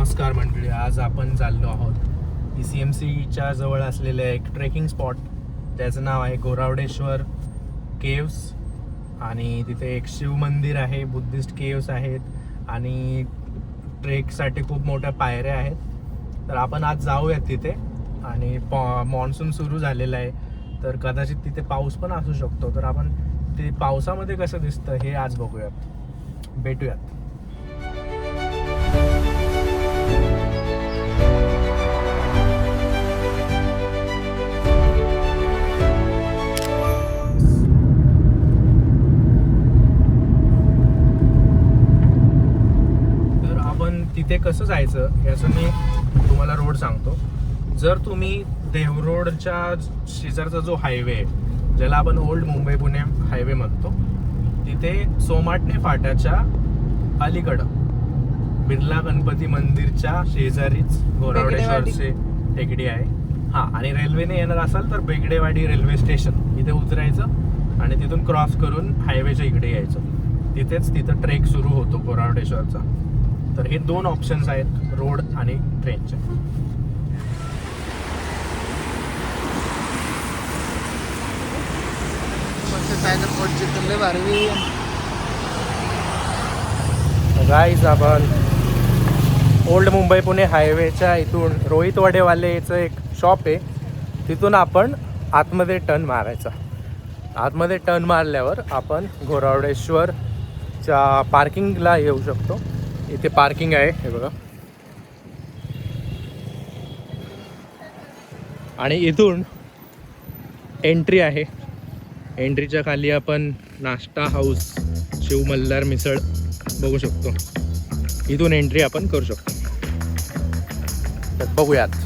नमस्कार मंडळी, आज आपण चाललो आहोत ECMCच्या जवळ असलेले एक ट्रेकिंग स्पॉट. त्याचं नाव आहे गोरावडेश्वर केव्स. आणि तिथे एक शिव मंदिर आहे, बुद्धिस्ट केव्स आहेत आणि ट्रेकसाठी खूप मोठ्या पायऱ्या आहेत. तर आपण आज जाऊयात तिथे. आणि मॉन्सून सुरू झालेला आहे, तर कदाचित तिथे पाऊस पण असू शकतो. तर आपण ते पावसामध्ये कसं दिसतं हे आज बघूयात, भेटूयात. तिथे कसं जायचं याचं मी तुम्हाला रोड सांगतो. जर तुम्ही देहरोडच्या शेजारचा जो हायवे आहे, ज्याला आपण ओल्ड मुंबई पुणे हायवे म्हणतो, तिथे सोमाटणे फाट्याच्या अलीकडं बिर्ला गणपती मंदिरच्या शेजारीच गोरावडेश्वरचे टेकडी आहे. हां, आणि रेल्वेने येणार असाल तर बेगडेवाडी रेल्वे स्टेशन इथे उतरायचं आणि तिथून क्रॉस करून हायवेच्या इकडे यायचं. तिथं ट्रेक सुरू होतो गोरावडेश्वरचा. तर हे दोन ऑप्शन्स आहेत, रोड आणि ट्रेनचे. गाईज, आपण ओल्ड मुंबई पुणे हायवेच्या इथून रोहितवाडेवालेचं एक शॉप आहे, तिथून आपण आतमध्ये टर्न मारायचा. आतमध्ये टर्न मारल्यावर आपण गोरावडेश्वरच्या पार्किंगला येऊ शकतो. इथे पार्किंग आहे, हे बघा. आणि इथून एंट्री आहे. एंट्रीच्या खाली आपण नाश्ता हाऊस शिव मल्हार मिसळ बघू शकतो. इथून एंट्री आपण करू शकतो. तर बघूयात.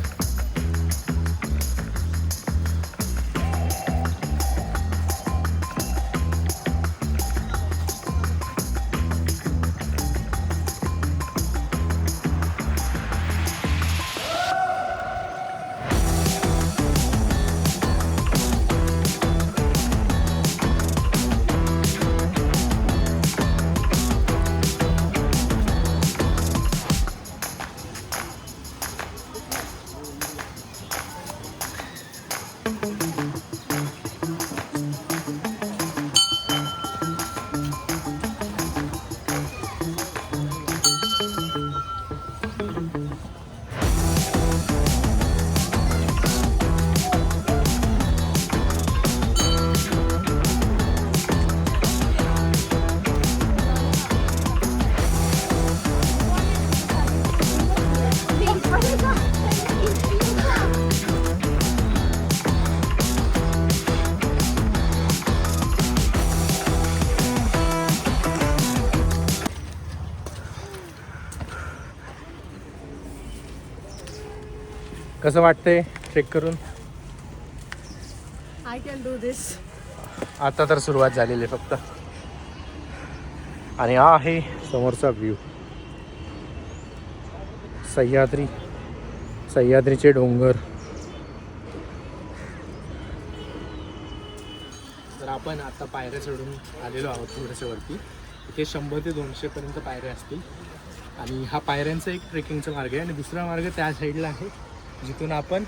कसं वाटतंय ट्रेक करून? आय कॅन डू दिस. आता तर सुरुवात झालेली आहे फक्त. आणि हा आहे समोरचा व्ह्यू. सह्याद्रीचे डोंगर. तर आपण आता पायऱ्या चढून आलेलो आहोत थोडेसे वरती. इथे 100 ते 200 पर्यंत पायऱ्या असतील. आणि हा पायऱ्यांचा एक ट्रेकिंगचा मार्ग आहे. आणि दुसरा मार्ग त्या साईडला आहे, जिथून आपण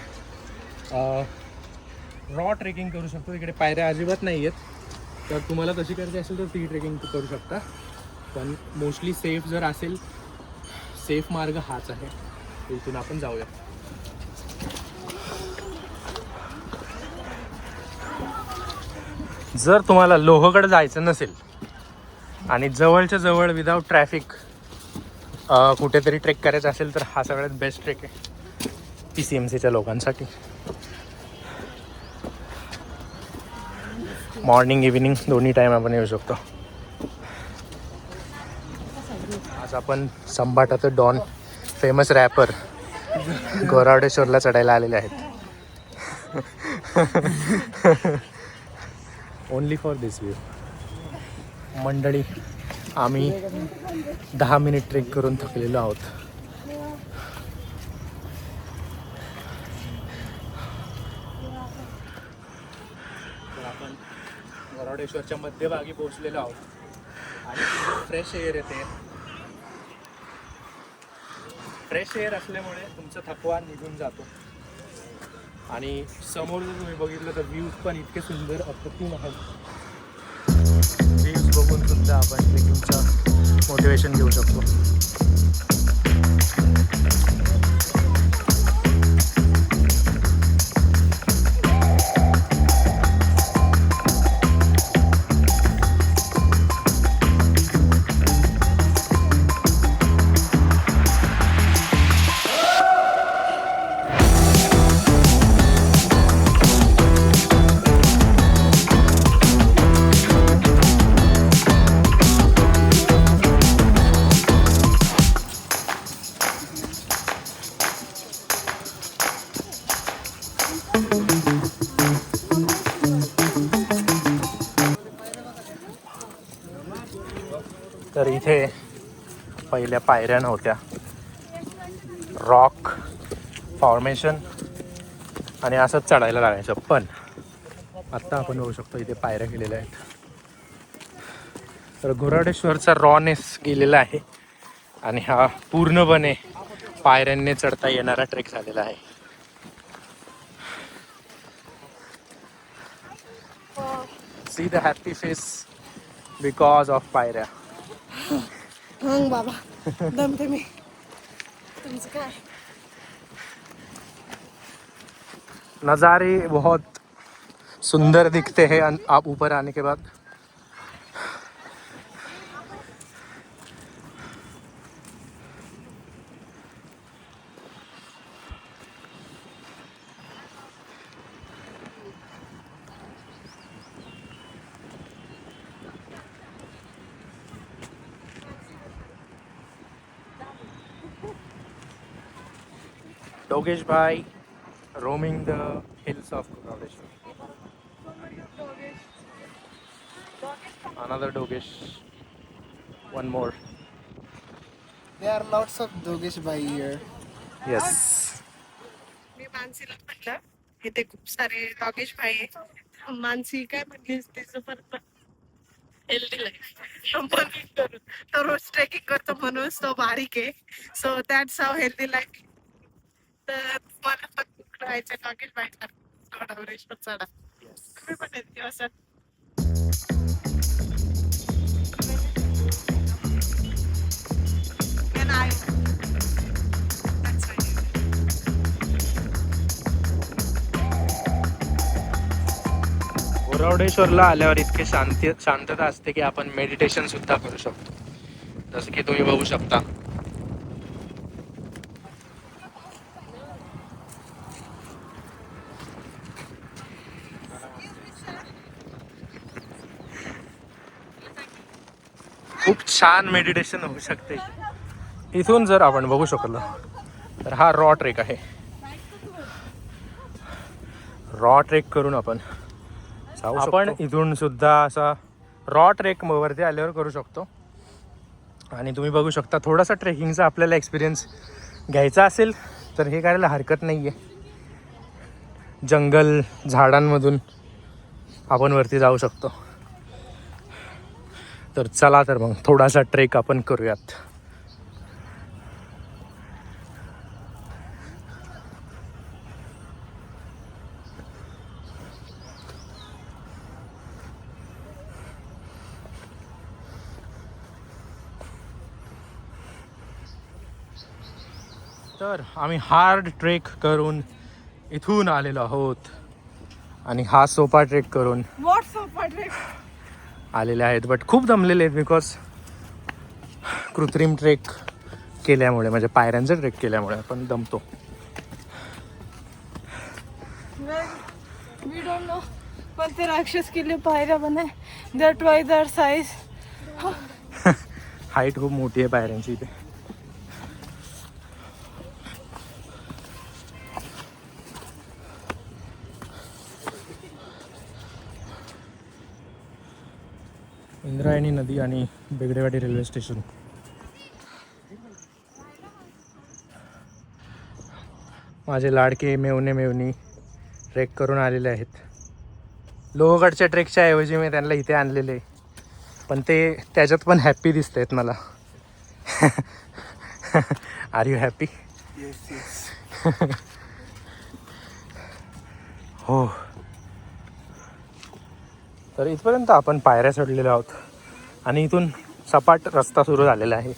रॉ ट्रेकिंग करू शकतो. इकडे पायऱ्या अजिबात नाही आहेत, तर तुम्हाला तशी करायची असेल तर ती ट्रेकिंग करू शकता. पण मोस्टली सेफ जर असेल, सेफ मार्ग हाच आहे. इथून आपण जाऊया. जर तुम्हाला लोहगड जायचं नसेल आणि जवळच्या जवळ विदाऊट ट्रॅफिक कुठेतरी ट्रेक करायचं असेल, तर हा सगळ्यात बेस्ट ट्रेक आहे ECMCच्या लोकांसाठी. मॉर्निंग इव्हिनिंग दोन्ही टाईम आपण येऊ शकतो. आज आपण संभाटाचं डॉन, फेमस रॅपर गोरावडेश्वरला चढायला आलेले आहेत. Only for this view. मंडळी, आम्ही 10 मिनिट ट्रेक करून थकलेलो आहोत. गोरावडेश्वरच्या मध्यभागी पोहोचलेलो आहोत आणि फ्रेश एअर येते. फ्रेश एअर असल्यामुळे तुमचा थकवा निघून जातो. आणि समोर जर तुम्ही बघितलं तर व्ह्यूज पण इतके सुंदर अप्रतिम आहेत. व्ह्यूज बघून सुद्धा आपण ट्रेकिंगचं मोटिवेशन घेऊ शकतो. तर इथे पहिल्या पायऱ्या नव्हत्या, रॉक फॉर्मेशन आणि असंच चढायला लागायचं. पण आत्ता आपण बघू शकतो इथे पायऱ्या केलेल्या आहेत. तर घोराडेश्वरचा रॉनेस गेलेला आहे आणि हा पूर्णपणे पायऱ्यांनी चढता येणारा ट्रेक झालेला आहे. See the happy face because of पायऱ्या. हंग बाबा दमते मी. तुमचं काय? नज़ारे बहुत सुंदर दिखते हैं आप ऊपर आने के बाद. Dogesh Bhai roaming the hills of Goraudeshwar. Another Dogesh. One more. There are lots of Dogesh Bhai here. Yes. मी मानसीला म्हटलं इथे खूप सारे डॉगेश भाई आहे. मानसी काय म्हणलीस तिचं पण हेल्दी लाईफ तो रोज ट्रेकिंग करतो म्हणून तो बारीक आहे. So that's how healthy life. तर मला पण राहायचं डॉगेश भाईचा घोराडेश्वर चढा. तुम्ही पण येत किंवा सर घोरावडेश्वरला आल्यावर इतके शांतता असते की आपण मेडिटेशन सुद्धा करू शकतो. जसं की तुम्ही बघू शकता. खूप छान मेडिटेशन होऊ शकते इथून जर आपण बघू शकलो तर. हा रॉ ट्रेक आहे. रॉ ट्रेक करून आपण इथून सुद्धा असा रॉ ट्रेक वरती आल्यावर करू शकतो. आणि तुम्ही बघू शकता थोडासा ट्रेकिंगचा आपल्याला एक्सपिरियन्स घ्यायचा असेल तर हे करायला हरकत नाही आहे. जंगल झाडांमधून आपण वरती जाऊ शकतो. तर चला तर मग थोडासा ट्रेक आपण करूयात. तर आम्ही हार्ड ट्रेक करून इथून आलेलो आहोत आणि हा सोपा ट्रेक करून आलेले आहेत. बट खूप दमलेले आहेत बिकॉज कृत्रिम ट्रेक केल्यामुळे, म्हणजे पायऱ्यांचा ट्रेक केल्यामुळे आपण दमतो. वी डोंट नो पण ते राक्षस केले पायऱ्या बनाय दॅट वाय दर साईज. हाईट खूप मोठी आहे पायऱ्यांची इथे. इंद्रायणी नदी आणि बेगडेवाडी रेल्वे स्टेशन. माझे लाडके मेवणे मेवणी ट्रेक करून आलेले आहेत. लोहगडच्या ट्रेकच्या ऐवजी मी त्यांना इथे आणलेले, पण ते त्याच्यात पण हॅप्पी दिसत आहेत मला. Are you happy? हो. तर इथपर्यंत आपण पायऱ्या चढलेलो आहोत आणि इथून सपाट रस्ता सुरू झालेला आहे.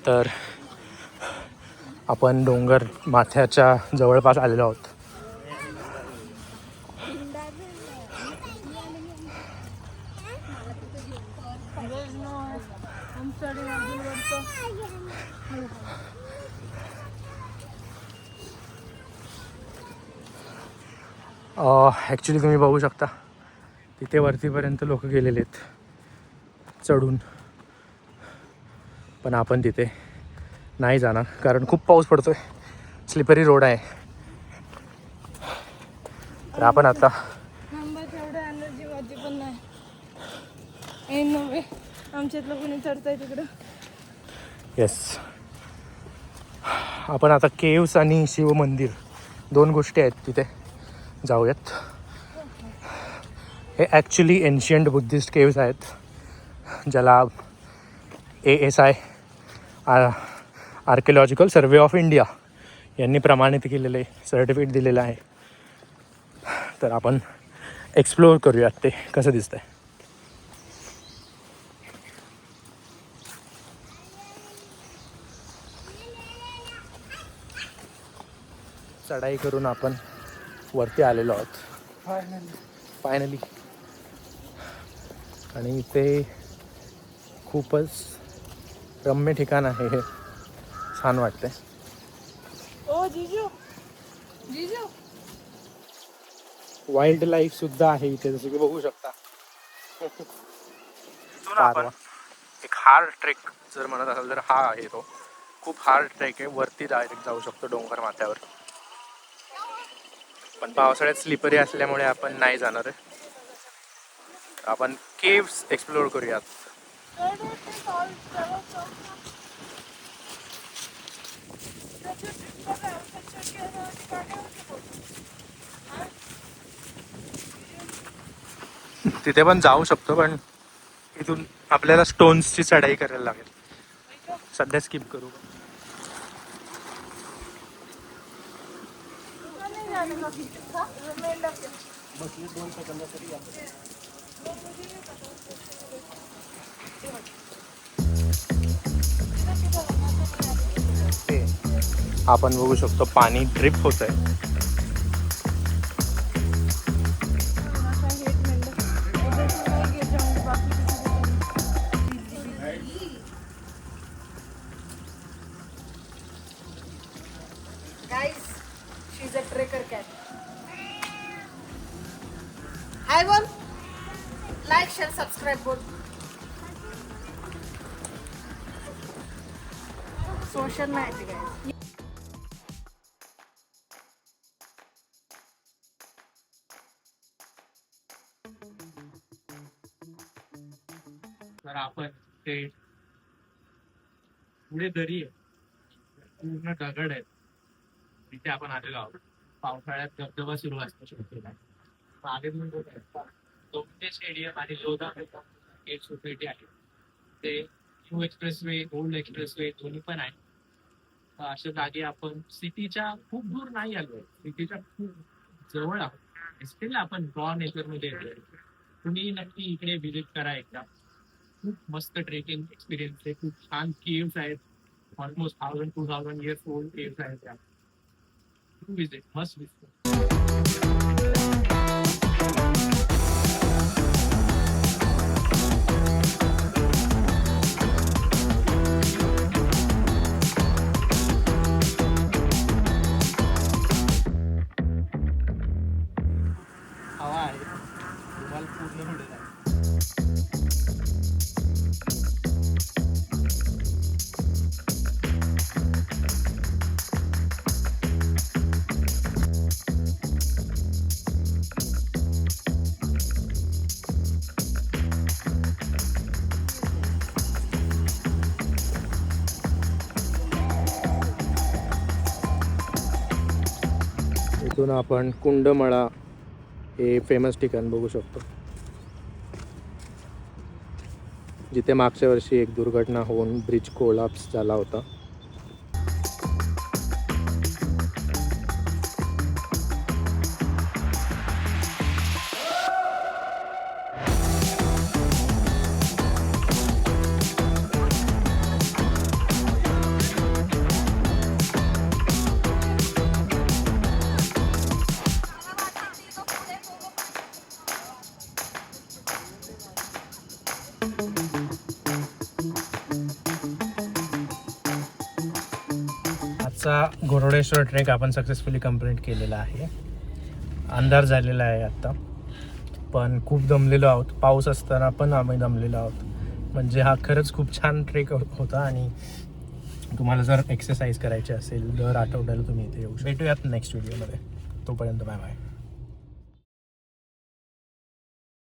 तर आपण डोंगर माथ्याच्या जवळपास आलेलो आहोत. ॲक्च्युली तुम्ही बघू शकता तिथे वरतीपर्यंत लोक गेलेले आहेत चढून, पण आपण तिथे नाही जाणार कारण खूप पाऊस पडतोय, स्लिपरी रोड आहे. तर आपण आता आमच्यातलं कोणी चढतंय तिकडं. येस, आपण आता केव्स आणि शिव मंदिर 2 गोष्टी आहेत तिथे जाऊयात. हे ॲक्च्युली एन्शियंट बुद्धिस्ट केव्स आहेत, ज्याला ASI archaeological survey of India यांनी प्रमाणित केलेले सर्टिफिकेट दिलेलं आहे. तर आपण एक्सप्लोअर करूयात ते कसं दिसतंय. चढाई करून आपण वरती आलेलो आहोत फायनली. आणि इथे खूपच रम्य ठिकाण आहे हे, छान वाटते. ओ जीजू जीजू, वाईल्ड लाईफ सुद्धा आहे इथे, जसं की बघू शकता. इथून आपण एक हार्ड ट्रेक जर म्हणत असाल तर हा आहे तो. खूप हार्ड ट्रेक आहे, वरती डायरेक्ट जाऊ शकतो डोंगर माथ्यावर. पण पावसाळ्यात स्लिपरी असल्यामुळे आपण नाही जाणार आहे. आपण केव्स एक्सप्लोअर करूयात. तिथे पण जाऊ शकतो, पण इथून आपल्याला स्टोन्सची चढाई करायला लागेल. सध्या स्किप करू. आपण बघू शकतो पाणी ड्रिप होत आहे. Guys, she's a trekker cat. Hi, one. Like, share, subscribe, both. Social media, guys. तर आपण ते पुढे दरी आहे, पूर्ण दगड आहेत, तिथे आपण आलेलो आहोत. पावसाळ्यात धबधबा सुरू असतो. मागे दोमटे स्टेडियम आणि लोधा एक सोसायटी आहे. ते न्यू एक्सप्रेसवे, ओल्ड एक्सप्रेसवे दोन्ही पण आहे. अशा जागी आपण सिटीच्या खूप दूर नाही आलोय, सिटीच्या खूप जवळ आहोत. स्टील आपण रॉ नेचर मध्ये येतोय. तुम्ही नक्की इकडे व्हिजिट करा एकदा. खूप मस्त ट्रेकिंग एक्सपिरियन्स आहे. खूप छान केव्स आहेत, ऑलमोस्ट 1000-2000 इयर्स ओल्ड केव्स आहेत त्या. Visit, must visit. हवा आहे, तुम्हाला पूर्ण मिळेल. इथून आपण कुंडमळा हे फेमस ठिकाण बघू शकतो. जिथे मागच्या वर्षी एक दुर्घटना होऊन ब्रिज कोलॅप्स झाला होता. आजचा घोरडेश्वर ट्रेक आपण सक्सेसफुली कंप्लीट केलेला आहे. अंधार झालेला आहे आत्ता, पण खूप दमलेलो आहोत. पाऊस असताना पण आम्ही दमलेलो आहोत. म्हणजे हा खरंच खूप छान ट्रेक होता. आणि तुम्हाला जर एक्सरसाइज करायची असेल दर आठवड्याला तुम्ही इथे येऊ शकता. भेटूयात नेक्स्ट व्हिडिओमध्ये. तोपर्यंत बाय बाय.